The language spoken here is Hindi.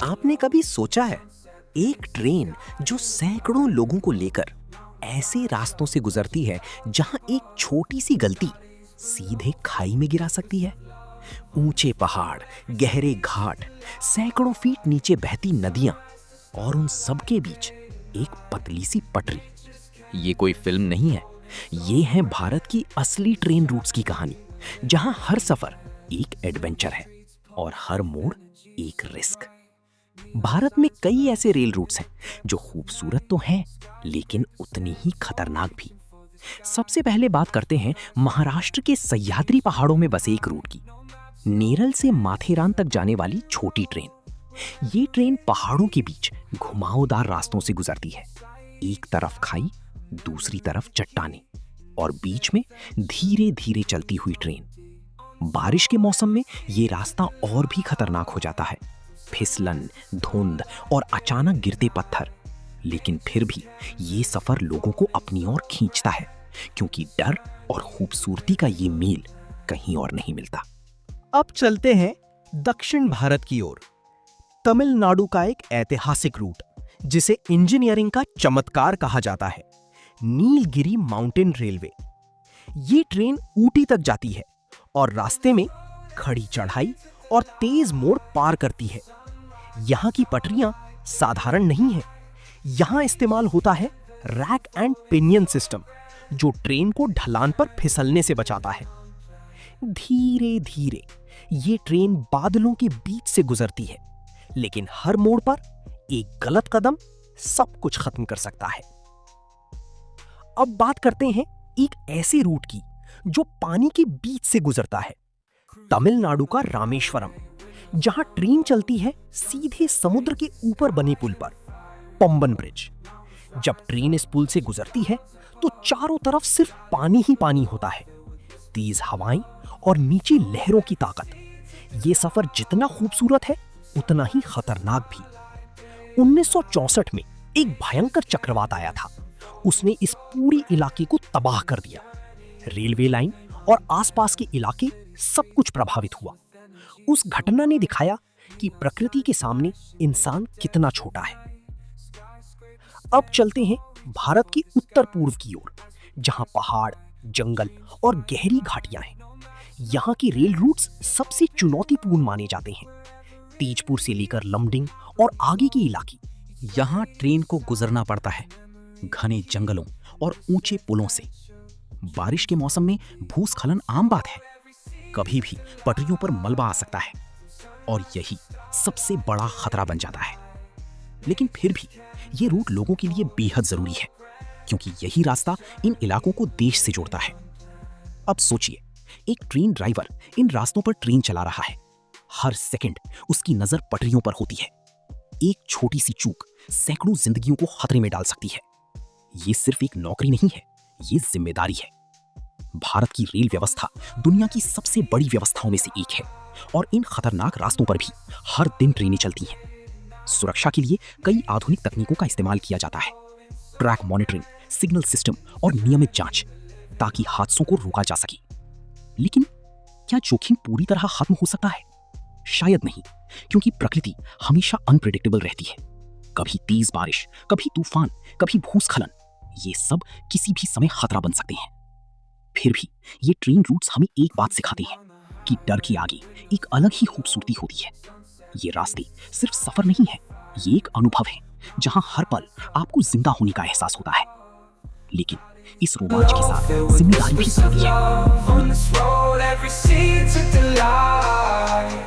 आपने कभी सोचा है एक ट्रेन जो सैकड़ों लोगों को लेकर ऐसे रास्तों से गुजरती है जहां एक छोटी सी गलती सीधे खाई में गिरा सकती है। ऊंचे पहाड़, गहरे घाट, सैकड़ों फीट नीचे बहती नदियां और उन सब के बीच एक पतली सी पटरी। ये कोई फिल्म नहीं है, ये है भारत की असली ट्रेन रूट्स की कहानी, जहां हर सफर एक एडवेंचर है और हर मोड़ एक रिस्क। भारत में कई ऐसे रेल रूट्स हैं जो खूबसूरत तो हैं लेकिन उतनी ही खतरनाक भी। सबसे पहले बात करते हैं महाराष्ट्र के सह्याद्री पहाड़ों में बसे एक रूट की, नेरल से माथेरान तक जाने वाली छोटी ट्रेन। ये ट्रेन पहाड़ों के बीच घुमावदार रास्तों से गुजरती है। एक तरफ खाई, दूसरी तरफ चट्टानें और बीच में धीरे धीरे चलती हुई ट्रेन। बारिश के मौसम में ये रास्ता और भी खतरनाक हो जाता है, फिसलन, धुंध और अचानक गिरते पत्थर। लेकिन फिर भी ये सफर लोगों को अपनी ओर खींचता है, क्योंकि डर और खूबसूरती का ये मेल कहीं और नहीं मिलता। अब चलते हैं दक्षिण भारत की ओर। तमिलनाडु का एक ऐतिहासिक रूट जिसे इंजीनियरिंग का चमत्कार कहा जाता है, नीलगिरी माउंटेन रेलवे। ये ट्रेन ऊटी तक जाती है और रास्ते में खड़ी चढ़ाई और तेज मोड़ पार करती है। यहाँ की पटरियां साधारण नहीं हैं। यहाँ इस्तेमाल होता है रैक एंड पिनियन सिस्टम, जो ट्रेन को ढलान पर फिसलने से बचाता है। धीरे धीरे ये ट्रेन बादलों के बीच से गुजरती है, लेकिन हर मोड़ पर एक गलत कदम सब कुछ खत्म कर सकता है। अब बात करते हैं एक ऐसे रूट की जो पानी के बीच से गुजरता है, तमिलनाडु का रामेश्वरम, जहां ट्रेन चलती है सीधे समुद्र के ऊपर बने पुल पर, पंबन ब्रिज। जब ट्रेन इस पुल से गुजरती है तो चारों तरफ सिर्फ पानी ही पानी होता है, तेज हवाएं और नीचे लहरों की ताकत। ये सफर जितना खूबसूरत है उतना ही खतरनाक भी। 1964 में एक भयंकर चक्रवात आया था। उसने इस पूरी इलाके को तबाह कर दिया। रेलवे लाइन और आसपास के इलाके सब कुछ प्रभावित हुआ। उस घटना ने दिखाया कि प्रकृति के सामने इंसान कितना छोटा है। अब चलते हैं भारत के उत्तर पूर्व की ओर, जहां पहाड़, जंगल और गहरी घाटियां हैं। यहाँ के रेल रूट्स सबसे चुनौतीपूर्ण माने जाते हैं। तेजपुर से लेकर लमडिंग और आगे के इलाके, यहाँ ट्रेन को गुजरना पड़ता है घने जंगलों और ऊंचे पुलों से। बारिश के मौसम में भूस्खलन आम बात है। कभी भी पटरियों पर मलबा आ सकता है और यही सबसे बड़ा खतरा बन जाता है। लेकिन फिर भी ये रूट लोगों के लिए बेहद जरूरी है, क्योंकि यही रास्ता इन इलाकों को देश से जोड़ता है। अब सोचिए, एक ट्रेन ड्राइवर इन रास्तों पर ट्रेन चला रहा है। हर सेकंड उसकी नजर पटरियों पर होती है। एक छोटी सी चूक सैकड़ों जिंदगियों को खतरे में डाल सकती है। ये सिर्फ एक नौकरी नहीं है, ये जिम्मेदारी है। भारत की रेल व्यवस्था दुनिया की सबसे बड़ी व्यवस्थाओं में से एक है और इन खतरनाक रास्तों पर भी हर दिन ट्रेनें चलती हैं। सुरक्षा के लिए कई आधुनिक तकनीकों का इस्तेमाल किया जाता है, ट्रैक मॉनिटरिंग, सिग्नल सिस्टम और नियमित जांच, ताकि हादसों को रोका जा सके। लेकिन क्या जोखिम पूरी तरह खत्म हो सकता है? शायद नहीं, क्योंकि प्रकृति हमेशा अनप्रेडिक्टेबल रहती है। कभी तेज बारिश, कभी तूफान, कभी भूस्खलन, ये सब किसी भी समय खतरा बन सकते हैं। फिर भी ये ट्रेन रूट्स हमें एक बात सिखाते हैं कि डर के आगे एक अलग ही खूबसूरती होती है। ये रास्ते सिर्फ सफर नहीं है, ये एक अनुभव है जहां हर पल आपको जिंदा होने का एहसास होता है। लेकिन इस रोमांच के साथ जिम्मेदारी भी होती है।